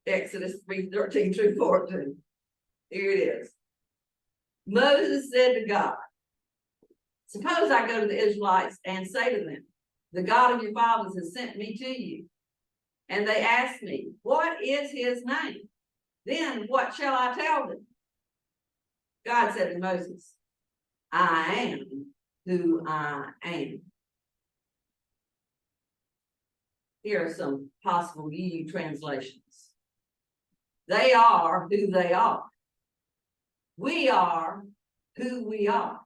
Exodus 3:13 through 14. Here it is. Moses said to God, suppose I go to the Israelites and say to them, the God of your fathers has sent me to you. And they ask me, what is his name? Then what shall I tell them? God said to Moses, I am who I am. Here are some possible UU translations. They are who they are. We are who we are.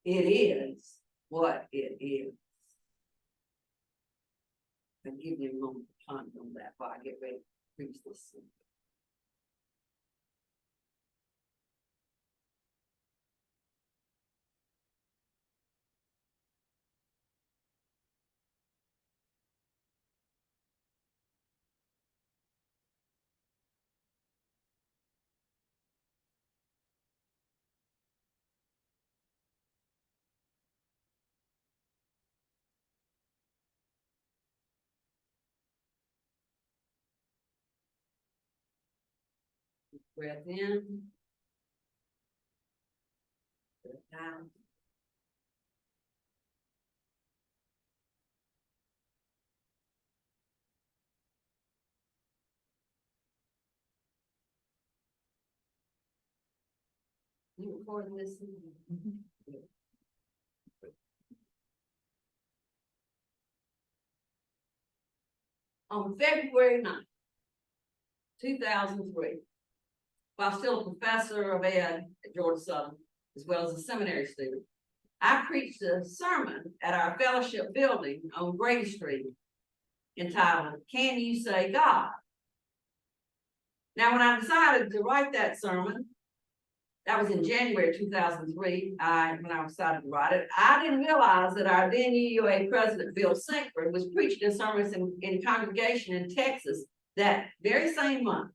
It is what it is. I'll give you a moment of time on that while I get ready to preach this. Breath in, breath out. You recording this? On February 9th, 2003, while still a professor of ed at Georgia Southern, as well as a seminary student, I preached a sermon at our fellowship building on Grady Street entitled, Can You Say God? Now, when I decided to write that sermon, that was in January 2003, when I decided to write it, I didn't realize that our then UUA president, Bill Sinkford, was preaching a sermon in congregation in Texas that very same month,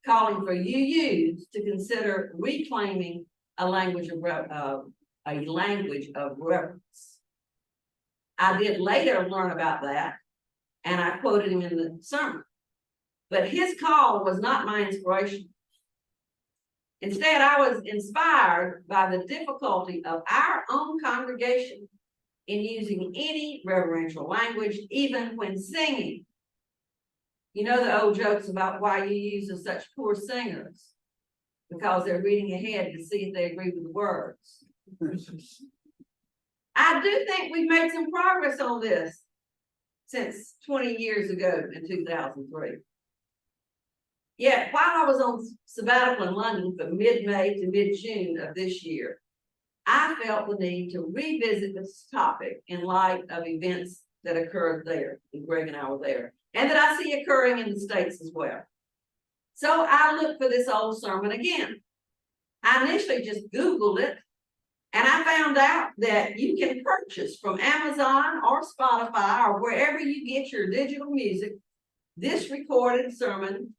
calling for UUs to consider reclaiming a language of reverence. I did later learn about that, and I quoted him in the sermon. But his call was not my inspiration. Instead, I was inspired by the difficulty of our own congregation in using any reverential language, even when singing. You know the old jokes about why UUs are such poor singers, because they're reading ahead to see if they agree with the words. I do think we've made some progress on this since 20 years ago in 2003. Yet, while I was on sabbatical in London from mid-May to mid-June of this year, I felt the need to revisit this topic in light of events that occurred there, and Greg and I were there, and that I see occurring in the States as well. So I looked for this old sermon again. I initially just Googled it, and I found out that you can purchase from Amazon or Spotify or wherever you get your digital music, this recorded sermon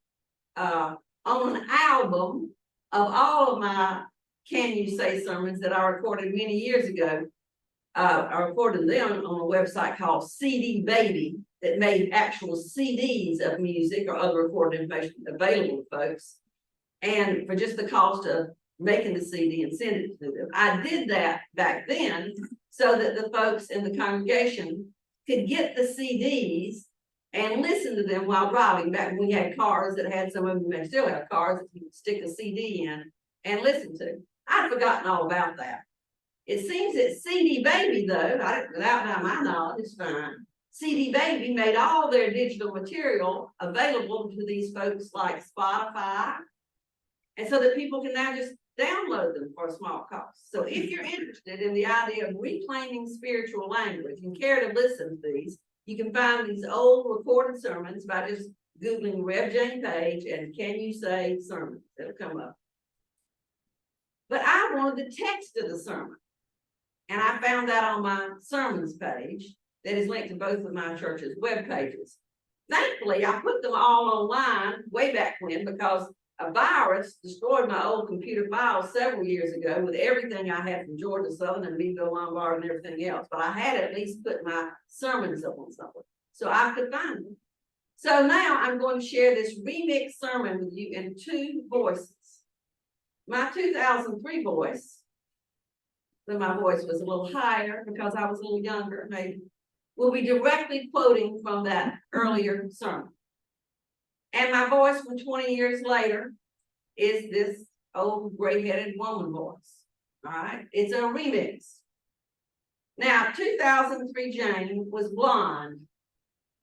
on an album of all of my Can You Say sermons that I recorded many years ago. I recorded them on a website called CD Baby that made actual CDs of music or other recorded information available to folks, and for just the cost of making the CD and sending it to them. I did that back then so that the folks in the congregation could get the CDs and listen to them while driving. Back when we had cars that had, some of them may still have cars that you could stick a CD in and listen to. I'd forgotten all about that. It seems that CD Baby, though, without my knowledge, it's fine. CD Baby made all their digital material available to these folks like Spotify, and so that people can now just download them for a small cost. So if you're interested in the idea of reclaiming spiritual language and care to listen to these, you can find these old recorded sermons by just Googling Rev Jane Page and Can You Say sermons. It'll come up. But I wanted the text of the sermon, and I found that on my sermons page that is linked to both of my church's web pages. Thankfully, I put them all online way back when, because a virus destroyed my old computer files several years ago with everything I had from Georgia Southern and Meadville Lombard and everything else. But I had at least put my sermons up on something so I could find them. So now I'm going to share this remix sermon with you in two voices. My 2003 voice, when my voice was a little higher because I was a little younger, maybe, will be directly quoting from that earlier sermon. And my voice from 20 years later is this old gray-headed woman voice. All right, it's a remix. Now, 2003 Jane was blonde.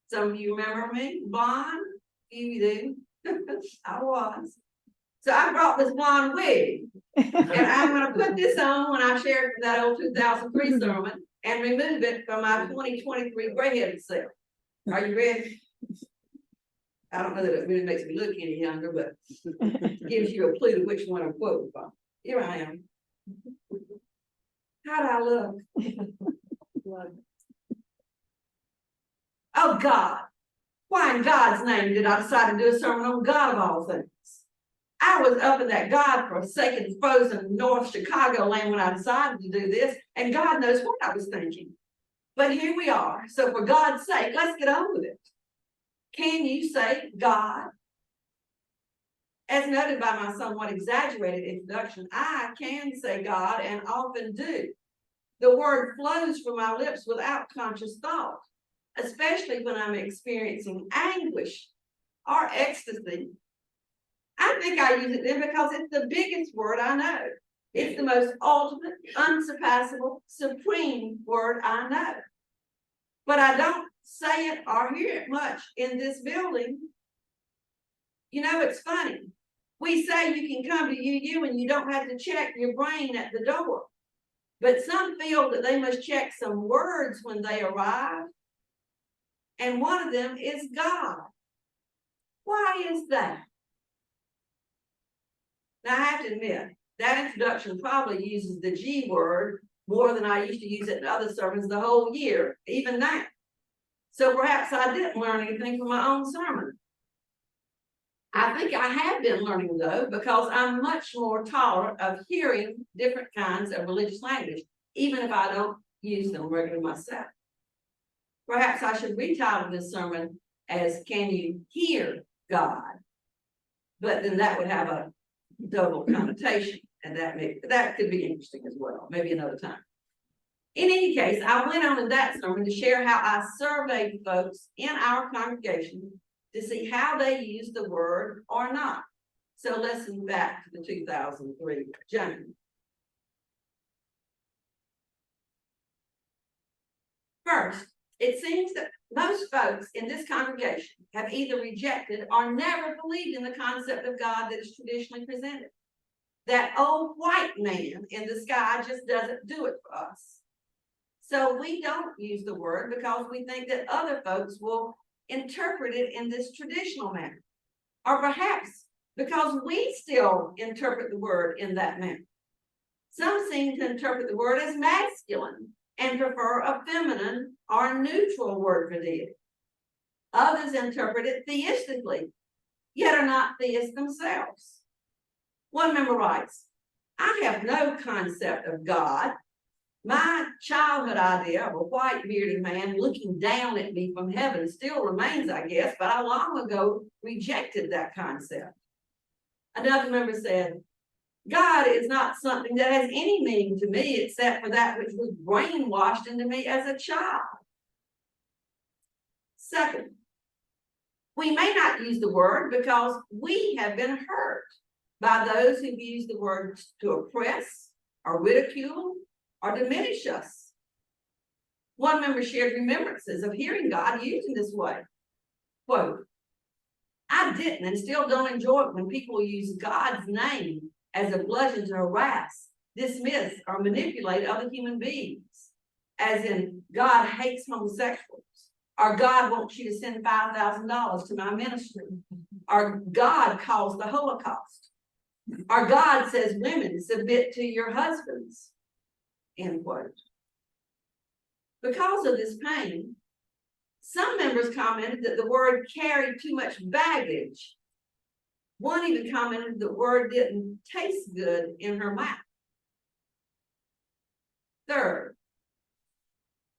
Some of you remember me, blonde? You do. I was. So I brought this blonde wig, and I'm going to put this on when I share it from that old 2003 sermon and remove it from my 2023 gray-headed self. Are you ready? I don't know that it really makes me look any younger, but gives you a clue to which one I'm quoting from. Here I am. How do I look? Oh God, why in God's name did I decide to do a sermon on God of all things? I was up in that God-forsaken, frozen North Chicago land when I decided to do this, and God knows what I was thinking. But here we are. So for God's sake, let's get on with it. Can you say God? As noted by my somewhat exaggerated introduction, I can say God and often do. The word flows from my lips without conscious thought, especially when I'm experiencing anguish or ecstasy. I think I use it then because it's the biggest word I know. It's the most ultimate, unsurpassable, supreme word I know. But I don't say it or hear it much in this building. You know, it's funny. We say you can come to UU and you don't have to check your brain at the door. But some feel that they must check some words when they arrive. And one of them is God. Why is that? Now, I have to admit, that introduction probably uses the G word more than I used to use it in other sermons the whole year, even now. So perhaps I didn't learn anything from my own sermon. I think I have been learning, though, because I'm much more tolerant of hearing different kinds of religious language, even if I don't use them regularly myself. Perhaps I should retitle this sermon as Can You Hear God? But then that would have a double connotation, and that could be interesting as well, maybe another time. In any case, I went on in that sermon to share how I surveyed folks in our congregation to see how they use the word or not. So listen back to the 2003 Jane. First, it seems that most folks in this congregation have either rejected or never believed in the concept of God that is traditionally presented. That old white man in the sky just doesn't do it for us. So we don't use the word because we think that other folks will interpret it in this traditional manner. Or perhaps because we still interpret the word in that manner. Some seem to interpret the word as masculine and prefer a feminine or neutral word for deity. Others interpret it theistically, yet are not theists themselves. One member writes, I have no concept of God. My childhood idea of a white bearded man looking down at me from heaven still remains, I guess, but I long ago rejected that concept. Another member said, God is not something that has any meaning to me except for that which was brainwashed into me as a child. Second, we may not use the word because we have been hurt by those who've used the word to oppress or ridicule or diminish us. One member shared remembrances of hearing God used in this way. Quote, I didn't and still don't enjoy it when people use God's name as a bludgeon to harass, dismiss, or manipulate other human beings. As in, God hates homosexuals, or God wants you to send $5,000 to my ministry, or God caused the Holocaust, or God says women submit to your husbands. End quote. Because of this pain, some members commented that the word carried too much baggage. One even commented the word didn't taste good in her mouth. Third,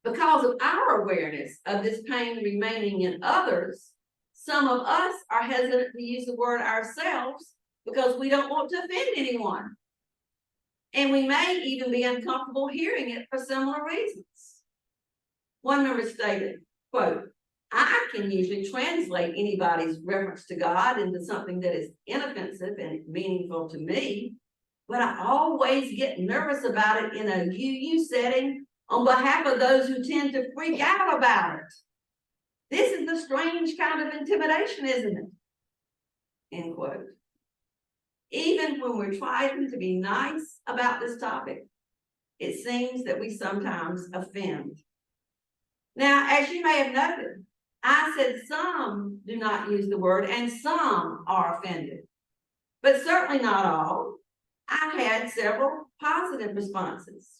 because of our awareness of this pain remaining in others, Some of us are hesitant to use the word ourselves because we don't want to offend anyone. And we may even be uncomfortable hearing it for similar reasons. One member stated, quote, I can usually translate anybody's reference to God into something that is inoffensive and meaningful to me, but I always get nervous about it in a UU setting on behalf of those who tend to freak out about it. This is the strange kind of intimidation, isn't it? End quote. Even when we're trying to be nice about this topic, it seems that we sometimes offend. Now, as you may have noted, I said some do not use the word and some are offended, but certainly not all. I had several positive responses.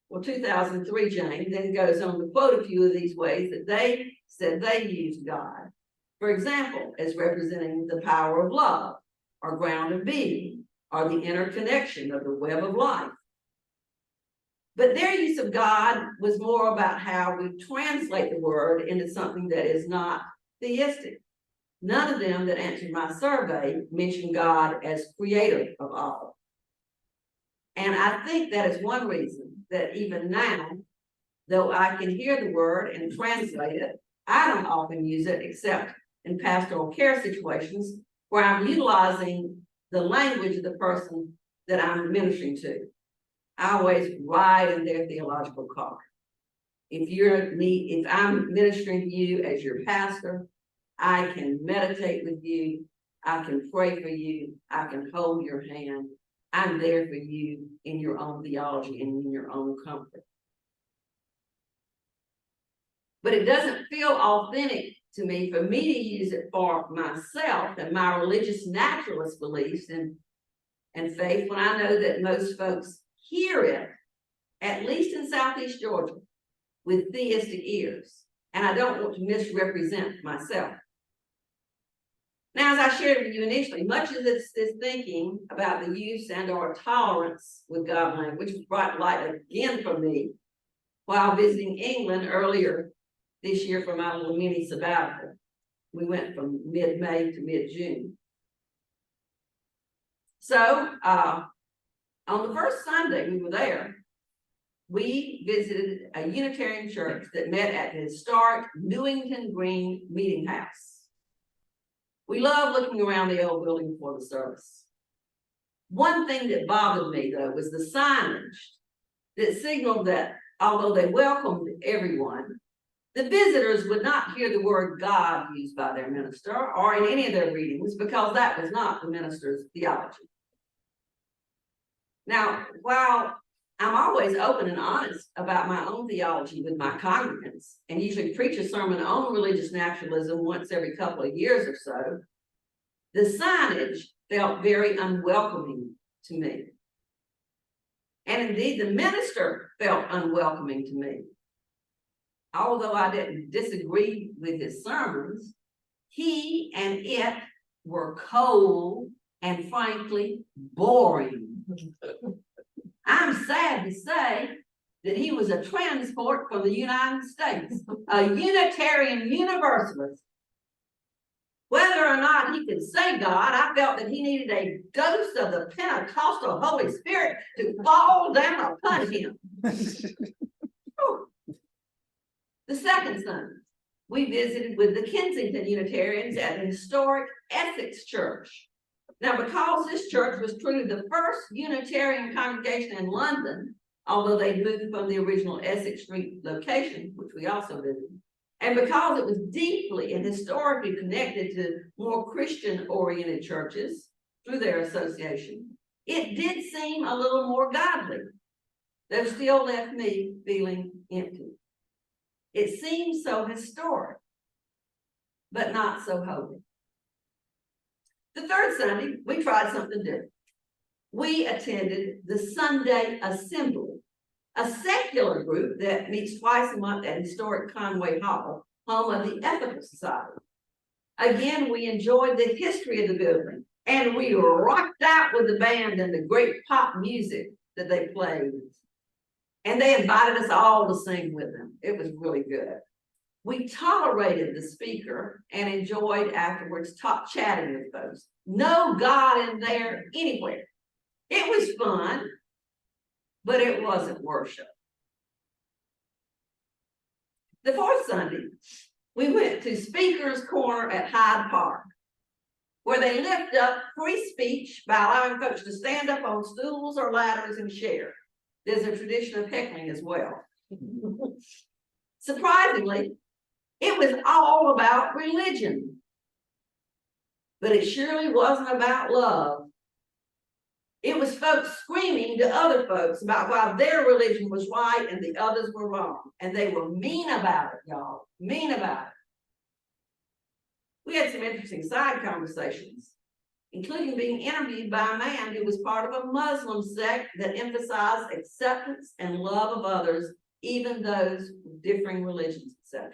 Well, 2003 Jane then goes on to quote a few of these ways that they said they used God. For example, as representing the power of love, or ground of being, or the interconnection of the web of life. But their use of God was more about how we translate the word into something that is not theistic. None of them that answered my survey mentioned God as creator of all. And I think that is one reason that even now, though I can hear the word and translate it, I don't often use it except in pastoral care situations where I'm utilizing the language of the person that I'm ministering to. I always ride in their theological car. If I'm ministering to you as your pastor, I can meditate with you, I can pray for you, I can hold your hand. I'm there for you in your own theology and in your own comfort. But it doesn't feel authentic to me for me to use it for myself and my religious naturalist beliefs and faith when I know that most folks hear it, at least in Southeast Georgia, with theistic ears. And I don't want to misrepresent myself. Now, as I shared with you initially, much of this thinking about the use and or tolerance with God language was brought to light again for me while visiting England earlier this year for my little mini sabbatical. We went from mid-May to mid-June. So on the first Sunday we were there, we visited a Unitarian church that met at the historic Newington Green Meeting House. We love looking around the old building before the service. One thing that bothered me, though, was the signage that signaled that although they welcomed everyone, the visitors would not hear the word God used by their minister or in any of their readings because that was not the minister's theology. Now, while I'm always open and honest about my own theology with my congregants and usually preach a sermon on religious naturalism once every couple of years or so, the signage felt very unwelcoming to me. And indeed, the minister felt unwelcoming to me. Although I didn't disagree with his sermons, he and it were cold and frankly boring. I'm sad to say that he was a transport from the United States, a Unitarian Universalist. Whether or not he could say God, I felt that he needed a dose of the Pentecostal Holy Spirit to fall down upon him. The second Sunday, we visited with the Kensington Unitarians at the historic Essex Church. Now, because this church was truly the first Unitarian congregation in London, although they moved from the original Essex Street location, which we also visited, and because it was deeply and historically connected to more Christian-oriented churches through their association, it did seem a little more godly, though still left me feeling empty. It seemed so historic, but not so holy. The third Sunday, we tried something different. We attended the Sunday Assembly, a secular group that meets twice a month at historic Conway Hall, home of the Ethical Society. Again, we enjoyed the history of the building, and we rocked out with the band and the great pop music that they played. And they invited us all to sing with them. It was really good. We tolerated the speaker and enjoyed afterwards chatting with folks. No God in there anywhere. It was fun, but it wasn't worship. The fourth Sunday, we went to Speaker's Corner at Hyde Park, where they lift up free speech by allowing folks to stand up on stools or ladders and share. There's a tradition of heckling as well. Surprisingly, it was all about religion, but it surely wasn't about love. It was folks screaming to other folks about why their religion was right and the others were wrong. And they were mean about it, y'all. Mean about it. We had some interesting side conversations, including being interviewed by a man who was part of a Muslim sect that emphasized acceptance and love of others, even those with differing religions, etc.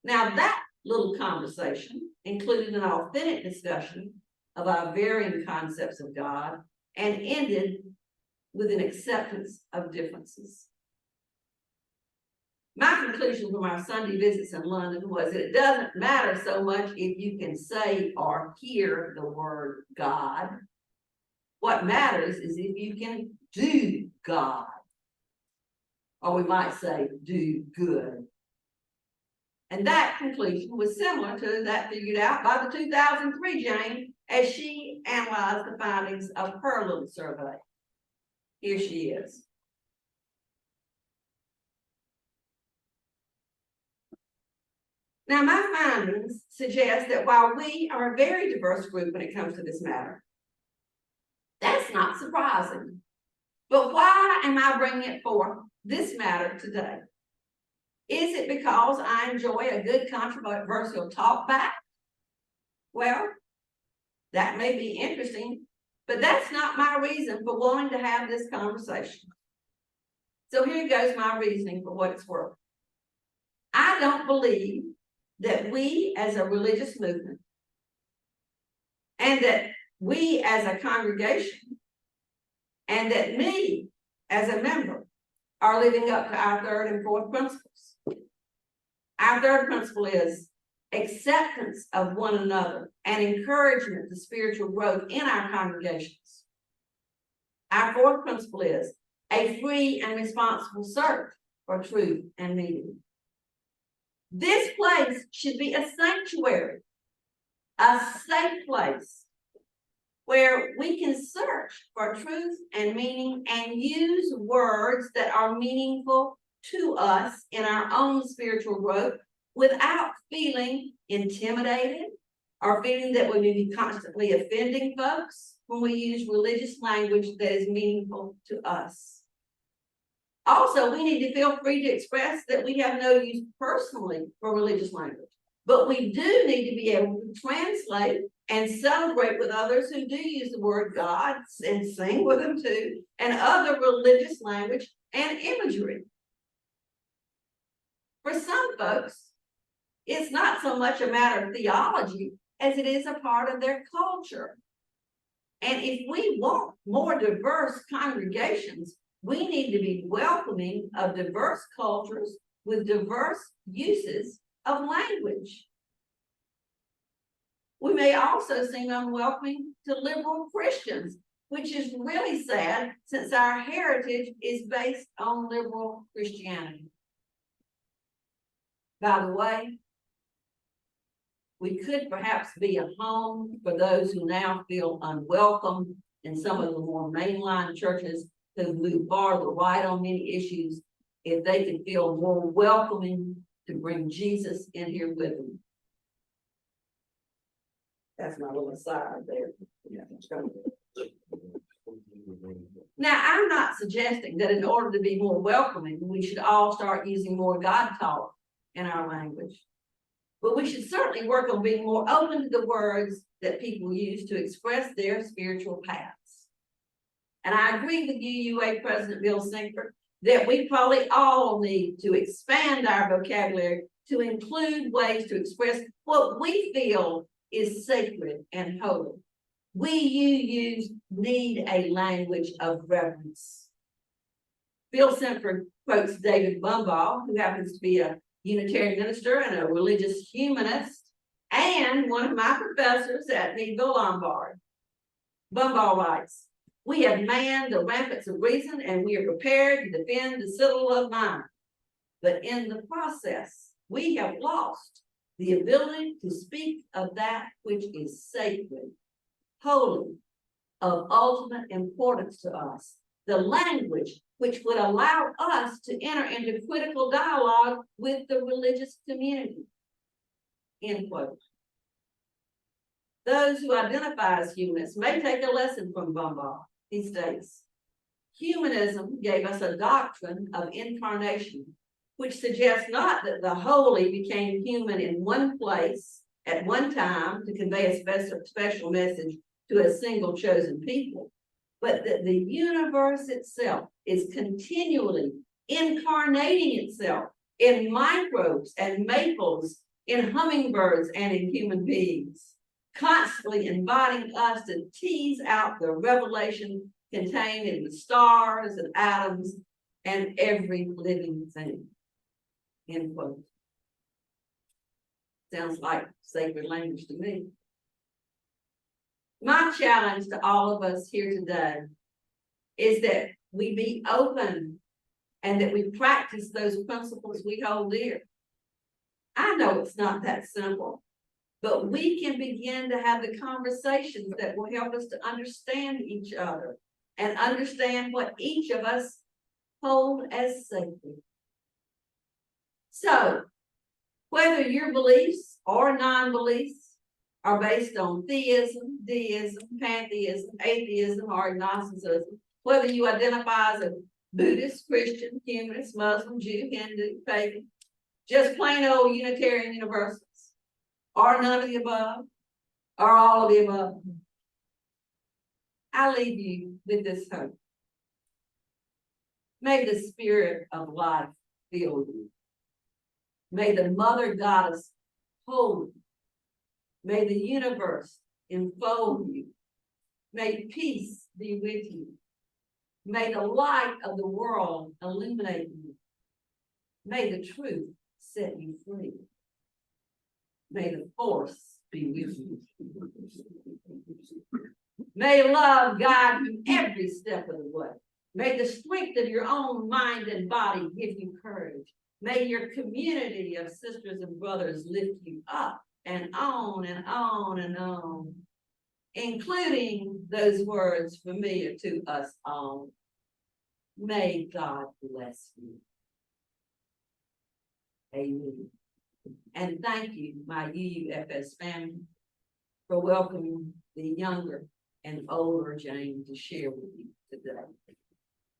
Now, that little conversation included an authentic discussion of our varying concepts of God and ended with an acceptance of differences. My conclusion from our Sunday visits in London was that it doesn't matter so much if you can say or hear the word God. What matters is if you can do God, or we might say do good. And that conclusion was similar to that figured out by the 2003 Jane as she analyzed the findings of her little survey. Here she is. Now, my findings suggest that while we are a very diverse group when it comes to this matter, that's not surprising. But why am I bringing it forth this matter today? Is it because I enjoy a good controversial talk back? Well, that may be interesting, but that's not my reason for wanting to have this conversation. So here goes my reasoning for what it's worth. I don't believe that we as a religious movement and that we as a congregation and that me as a member are living up to our third and fourth principles. Our third principle is acceptance of one another and encouragement to spiritual growth in our congregations. Our fourth principle is a free and responsible search for truth and meaning. This place should be a sanctuary, a safe place where we can search for truth and meaning and use words that are meaningful to us in our own spiritual growth without feeling intimidated or feeling that we may be constantly offending folks when we use religious language that is meaningful to us. Also, we need to feel free to express that we have no use personally for religious language, but we do need to be able to translate and celebrate with others who do use the word God and sing with them too, and other religious language and imagery. For some folks, it's not so much a matter of theology as it is a part of their culture. And if we want more diverse congregations, we need to be welcoming of diverse cultures with diverse uses of language. We may also seem unwelcoming to liberal Christians, which is really sad since our heritage is based on liberal Christianity. By the way, we could perhaps be a home for those who now feel unwelcome in some of the more mainline churches who move farther right on many issues, if they can feel more welcoming to bring Jesus in here with them. That's my little aside there. Now, I'm not suggesting that in order to be more welcoming, we should all start using more God talk in our language. But we should certainly work on being more open to the words that people use to express their spiritual paths. And I agree with UUA President Bill Sinkford that we probably all need to expand our vocabulary to include ways to express what we feel is sacred and holy. We UUs need a language of reverence. Bill Sinkford quotes David Bumbaugh, who happens to be a Unitarian minister and a religious humanist, and one of my professors at Meadville Lombard. Bumball writes, "We have manned the ramparts of reason, and we are prepared to defend the citadel of mind. But in the process, we have lost the ability to speak of that which is sacred, holy, of ultimate importance to us, the language which would allow us to enter into critical dialogue with the religious community." End quote. Those who identify as humanists may take a lesson from Bumball. He states, "Humanism gave us a doctrine of incarnation, which suggests not that the holy became human in one place at one time to convey a special message to a single chosen people, but that the universe itself is continually incarnating itself in microbes and maples, in hummingbirds and in human beings, constantly inviting us to tease out the revelation contained in the stars and atoms and every living thing." End quote. Sounds like sacred language to me. My challenge to all of us here today is that we be open and that we practice those principles we hold dear. I know it's not that simple, but we can begin to have the conversations that will help us to understand each other and understand what each of us hold as sacred. So, whether your beliefs or non-beliefs are based on theism, deism, pantheism, atheism, or agnosticism, whether you identify as a Buddhist, Christian, humanist, Muslim, Jew, Hindu, pagan, just plain old Unitarian Universalists, or none of the above, or all of the above, I leave you with this hope. May the spirit of life fill you. May the Mother Goddess hold you. May the universe enfold you. May peace be with you. May the light of the world illuminate you. May the truth set you free. May the force be with you. May love guide you every step of the way. May the strength of your own mind and body give you courage. May your community of sisters and brothers lift you up, and on and on and on, including those words familiar to us all. May God bless you. Amen. And thank you, my UUFS family, for welcoming the younger and older Jane to share with you today.